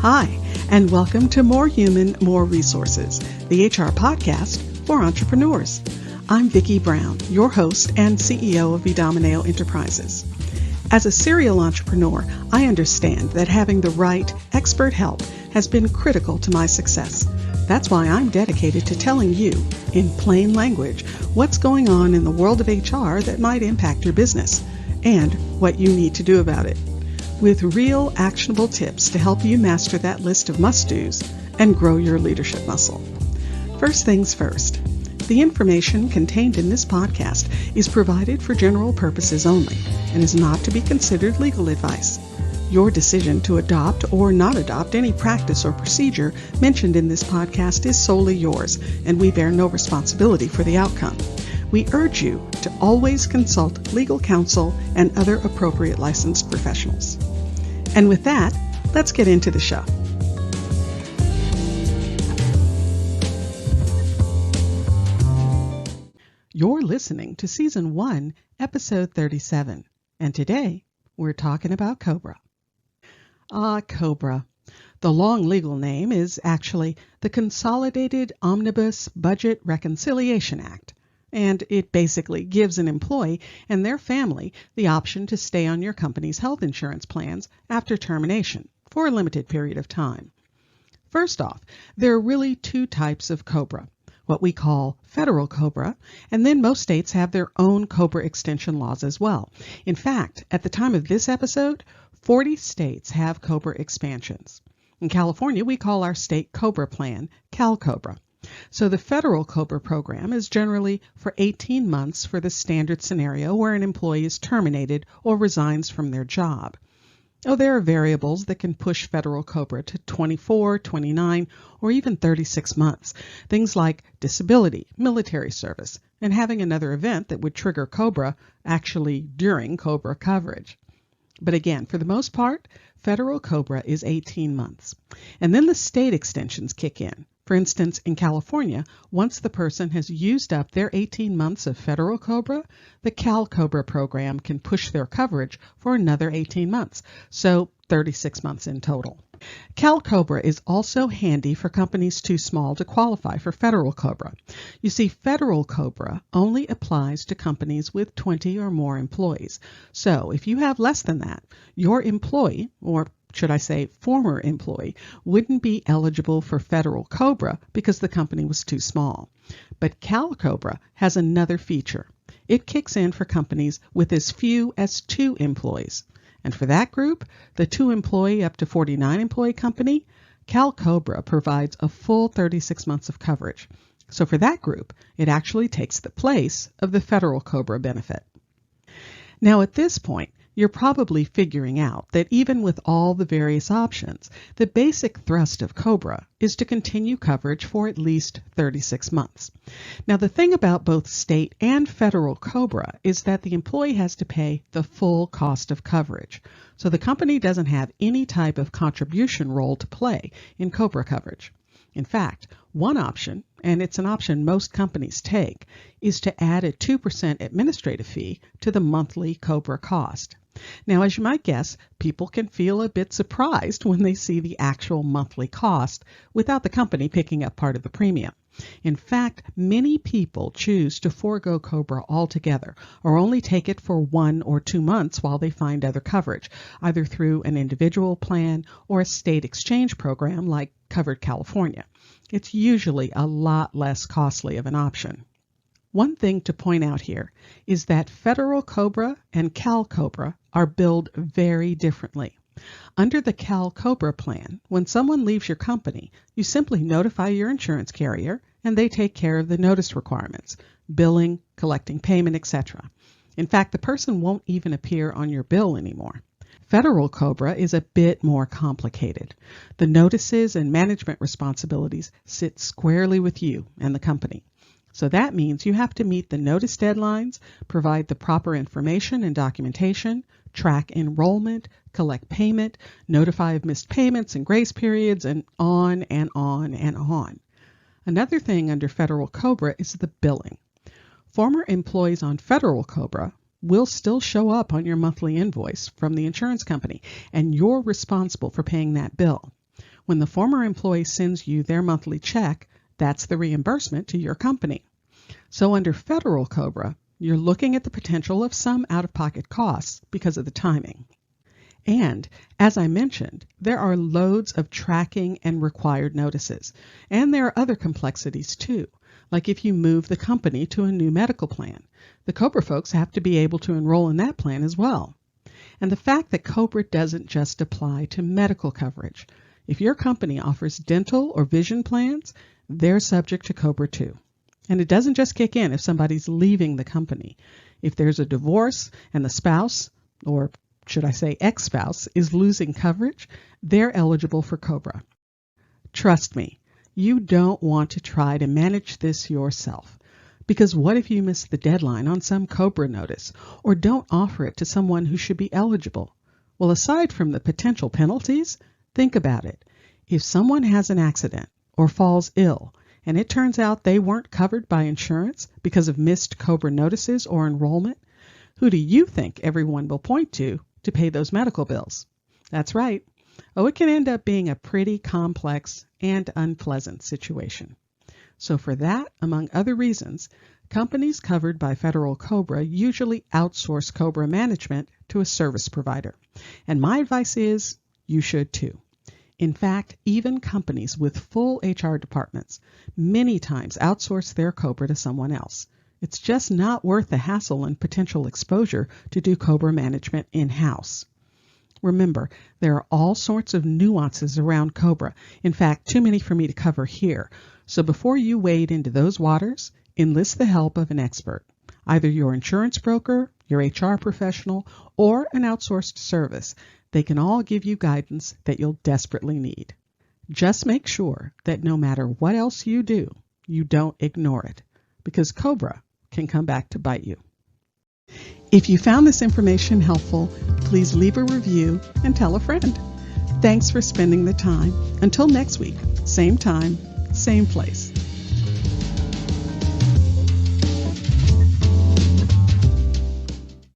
Hi, and welcome to More Human, More Resources, the HR podcast for entrepreneurs. I'm Vicki Brown, your host and CEO of Vidamaneo Enterprises. As a serial entrepreneur, I understand that having the right expert help has been critical to my success. That's why I'm dedicated to telling you, in plain language, what's going on in the world of HR that might impact your business and what you need to do about it, with real actionable tips to help you master that list of must-dos and grow your leadership muscle. First things first, the information contained in this podcast is provided for general purposes only and is not to be considered legal advice. Your decision to adopt or not adopt any practice or procedure mentioned in this podcast is solely yours, and we bear no responsibility for the outcome. We urge you to always consult legal counsel and other appropriate licensed professionals. And with that, let's get into the show. You're listening to Season 1, Episode 37, and today we're talking about Cobra. Cobra. The long legal name is actually the Consolidated Omnibus Budget Reconciliation Act, and it basically gives an employee and their family the option to stay on your company's health insurance plans after termination for a limited period of time. First off, there are really two types of Cobra, what we call federal Cobra, and then most states have their own Cobra extension laws as well. In fact, at the time of this episode, 40 states have Cobra expansions. In California, we call our state Cobra plan Cal Cobra. So the federal Cobra program is generally for 18 months for the standard scenario where an employee is terminated or resigns from their job. There are variables that can push federal Cobra to 24, 29, or even 36 months. Things like disability, military service, and having another event that would trigger Cobra actually during Cobra coverage. But again, for the most part, federal Cobra is 18 months. And then the state extensions kick in. For instance, in California, once the person has used up their 18 months of federal Cobra, the Cal Cobra program can push their coverage for another 18 months, so 36 months in total. Cal Cobra is also handy for companies too small to qualify for federal Cobra. You see, federal Cobra only applies to companies with 20 or more employees. So if you have less than that, your employee, or should I say former employee, wouldn't be eligible for federal Cobra because the company was too small. But Cal Cobra has another feature. It kicks in for companies with as few as 2 employees. And for that group, the 2-employee up to 49-employee company, Cal Cobra provides a full 36 months of coverage. So for that group, it actually takes the place of the federal Cobra benefit. Now at this point, you're probably figuring out that even with all the various options, the basic thrust of Cobra is to continue coverage for at least 36 months. Now, the thing about both state and federal Cobra is that the employee has to pay the full cost of coverage. So the company doesn't have any type of contribution role to play in Cobra coverage. In fact, one option, and it's an option most companies take, is to add a 2% administrative fee to the monthly Cobra cost. Now, as you might guess, people can feel a bit surprised when they see the actual monthly cost without the company picking up part of the premium. In fact, many people choose to forego Cobra altogether or only take it for 1 or 2 months while they find other coverage, either through an individual plan or a state exchange program like Covered California. It's usually a lot less costly of an option. One thing to point out here is that federal Cobra and Cal Cobra are billed very differently. Under the Cal Cobra plan, when someone leaves your company, you simply notify your insurance carrier and they take care of the notice requirements, billing, collecting payment, etc. In fact, the person won't even appear on your bill anymore. Federal Cobra is a bit more complicated. The notices and management responsibilities sit squarely with you and the company. So that means you have to meet the notice deadlines, provide the proper information and documentation, track enrollment, collect payment, notify of missed payments and grace periods, and on and on and on. Another thing under federal Cobra is the billing. Former employees on federal Cobra will still show up on your monthly invoice from the insurance company, and you're responsible for paying that bill. When the former employee sends you their monthly check, that's the reimbursement to your company. So under federal Cobra, you're looking at the potential of some out-of-pocket costs because of the timing. And, as I mentioned, there are loads of tracking and required notices. And there are other complexities too, like if you move the company to a new medical plan. The Cobra folks have to be able to enroll in that plan as well. And the fact that Cobra doesn't just apply to medical coverage. If your company offers dental or vision plans, they're subject to Cobra too. And it doesn't just kick in if somebody's leaving the company. If there's a divorce and the spouse, or should I say ex-spouse, is losing coverage, they're eligible for Cobra. Trust me, you don't want to try to manage this yourself. Because what if you miss the deadline on some Cobra notice or don't offer it to someone who should be eligible? Well, aside from the potential penalties, think about it. If someone has an accident or falls ill and it turns out they weren't covered by insurance because of missed Cobra notices or enrollment, who do you think everyone will point to pay those medical bills? That's right. Oh, it can end up being a pretty complex and unpleasant situation. So for that, among other reasons, companies covered by federal Cobra usually outsource Cobra management to a service provider. And my advice is you should too. In fact, even companies with full HR departments many times outsource their Cobra to someone else. It's just not worth the hassle and potential exposure to do Cobra management in-house. Remember, there are all sorts of nuances around Cobra. In fact, too many for me to cover here. So before you wade into those waters, enlist the help of an expert, either your insurance broker, your HR professional, or an outsourced service. They can all give you guidance that you'll desperately need. Just make sure that no matter what else you do, you don't ignore it, because Cobra can come back to bite you. If you found this information helpful, please leave a review and tell a friend. Thanks for spending the time. Until next week, same time, same place.